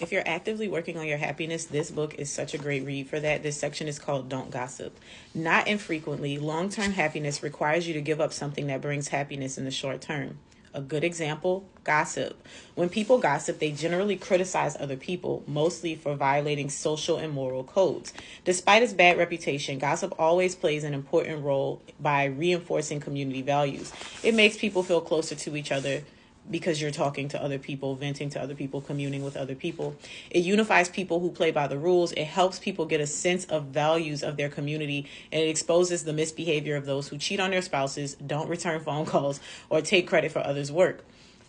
If you're actively working on your happiness, this book is such a great read for that. This section is called Don't Gossip. Not infrequently, long-term happiness requires you to give up something that brings happiness in the short term. A good example, gossip. When people gossip, they generally criticize other people, mostly for violating social and moral codes. Despite its bad reputation, gossip always plays an important role by reinforcing community values. It makes people feel closer to each other because you're talking to other people, venting to other people, communing with other people. It unifies people who play by the rules. It helps people get a sense of values of their community, and it exposes the misbehavior of those who cheat on their spouses, don't return phone calls, or take credit for others' work.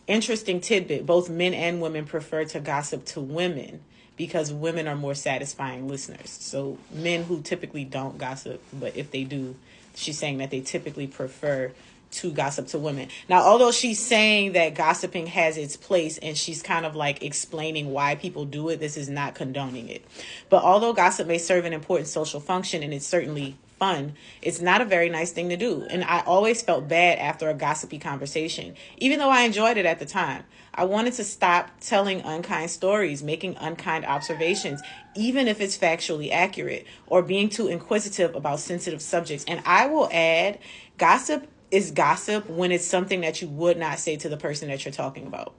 Interesting tidbit, both men and women prefer to gossip to women because women are more satisfying listeners. So men who typically don't gossip, but if they do, she's saying that they typically prefer to gossip to women. Now, although she's saying that gossiping has its place and she's kind of like explaining why people do it, this is not condoning it. But although gossip may serve an important social function and it's certainly fun, it's not a very nice thing to do. And I always felt bad after a gossipy conversation, even though I enjoyed it at the time. I wanted to stop telling unkind stories, making unkind observations, even if it's factually accurate, or being too inquisitive about sensitive subjects. And I will add, gossip is gossip when it's something that you would not say to the person that you're talking about.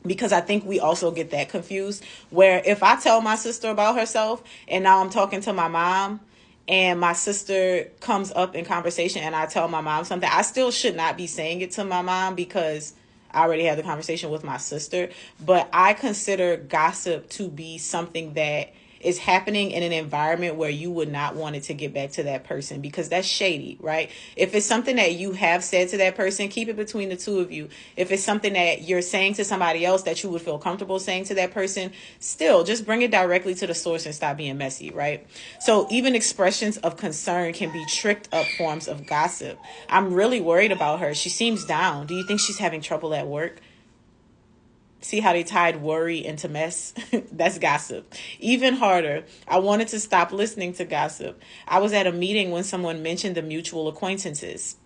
Because I think we also get that confused, where if I tell my sister about herself and now I'm talking to my mom and my sister comes up in conversation and I tell my mom something, I still should not be saying it to my mom because I already had the conversation with my sister. But I consider gossip to be something that is happening in an environment where you would not want it to get back to that person, because that's shady, right? If it's something that you have said to that person, keep it between the two of you. If it's something that you're saying to somebody else that you would feel comfortable saying to that person, still just bring it directly to the source and stop being messy, right? So even expressions of concern can be tricked up forms of gossip. I'm really worried about her. She seems down. Do you think she's having trouble at work? See how they tied worry into mess? That's gossip. Even harder, I wanted to stop listening to gossip. I was at a meeting when someone mentioned the mutual acquaintances.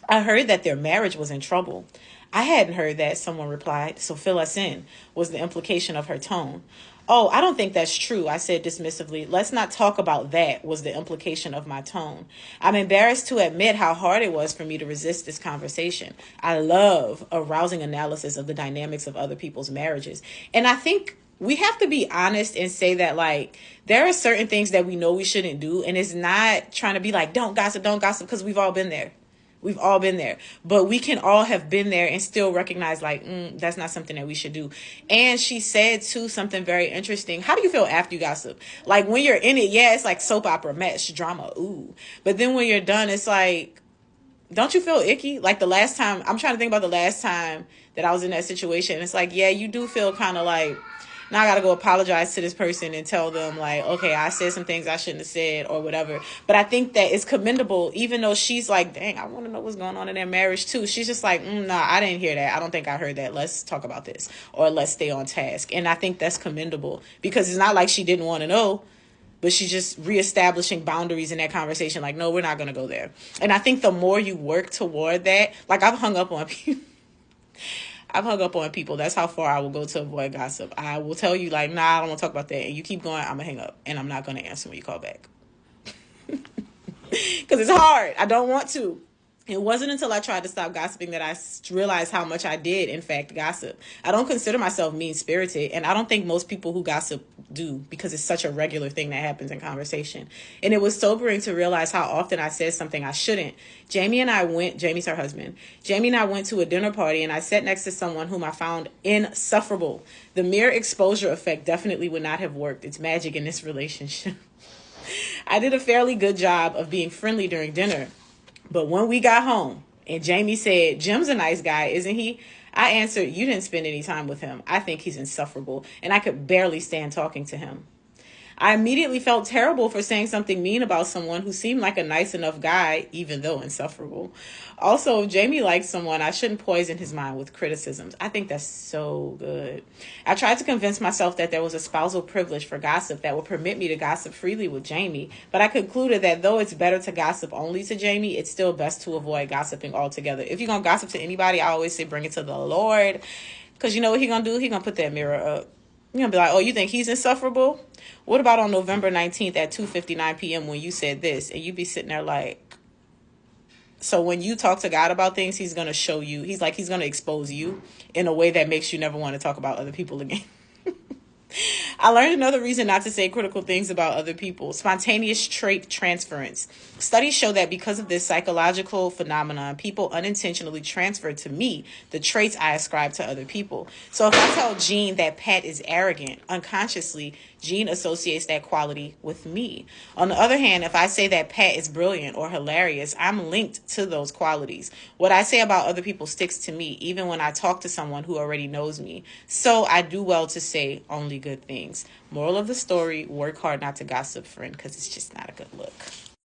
I heard that their marriage was in trouble. I hadn't heard that, someone replied, so fill us in, was the implication of her tone. Oh, I don't think that's true, I said dismissively. Let's not talk about that, was the implication of my tone. I'm embarrassed to admit how hard it was for me to resist this conversation. I love a rousing analysis of the dynamics of other people's marriages. And I think we have to be honest and say that, like, there are certain things that we know we shouldn't do. And it's not trying to be like, don't gossip, because we've all been there. We've all been there, but we can all have been there and still recognize like, that's not something that we should do. And she said too, something very interesting. How do you feel after you gossip? Like when you're in it, yeah, it's like soap opera, mesh, drama. Ooh. But then when you're done, it's like, don't you feel icky? Like the last time, I'm trying to think about the last time that I was in that situation. It's like, yeah, you do feel kind of like, now I got to go apologize to this person and tell them like, okay, I said some things I shouldn't have said or whatever. But I think that it's commendable, even though she's like, dang, I want to know what's going on in their marriage too. She's just like, nah, I didn't hear that. I don't think I heard that. Let's talk about this, or let's stay on task. And I think that's commendable, because it's not like she didn't want to know, but she's just reestablishing boundaries in that conversation. Like, no, we're not going to go there. And I think the more you work toward that, like I've hung up on people. That's how far I will go to avoid gossip. I will tell you like, nah, I don't want to talk about that. And you keep going, I'm going to hang up. And I'm not going to answer when you call back. Because it's hard. I don't want to. It wasn't until I tried to stop gossiping that I realized how much I did, in fact, gossip. I don't consider myself mean-spirited, and I don't think most people who gossip do, because it's such a regular thing that happens in conversation. And it was sobering to realize how often I said something I shouldn't. Jamie's her husband. Jamie and I went to a dinner party, and I sat next to someone whom I found insufferable. The mere exposure effect definitely would not have worked. It's magic in this relationship. I did a fairly good job of being friendly during dinner. But when we got home and Jamie said, Jim's a nice guy, isn't he? I answered, you didn't spend any time with him. I think he's insufferable, and I could barely stand talking to him. I immediately felt terrible for saying something mean about someone who seemed like a nice enough guy, even though insufferable. Also, if Jamie likes someone, I shouldn't poison his mind with criticisms. I think that's so good. I tried to convince myself that there was a spousal privilege for gossip that would permit me to gossip freely with Jamie, but I concluded that though it's better to gossip only to Jamie, it's still best to avoid gossiping altogether. If you're going to gossip to anybody, I always say bring it to the Lord, because you know what he's going to do? He's going to put that mirror up. You're going to be like, oh, you think he's insufferable? What about on November 19th at 2:59 p.m. when you said this? And you be sitting there like, so when you talk to God about things, he's going to show you, he's going to expose you in a way that makes you never want to talk about other people again. I learned another reason not to say critical things about other people. Spontaneous trait transference. Studies show that because of this psychological phenomenon, people unintentionally transfer to me the traits I ascribe to other people. So if I tell Jean that Pat is arrogant, unconsciously, Jean associates that quality with me. On the other hand, if I say that Pat is brilliant or hilarious, I'm linked to those qualities. What I say about other people sticks to me, even when I talk to someone who already knows me. So I do well to say only good things. Moral of the story, work hard not to gossip, friend, because it's just not a good look.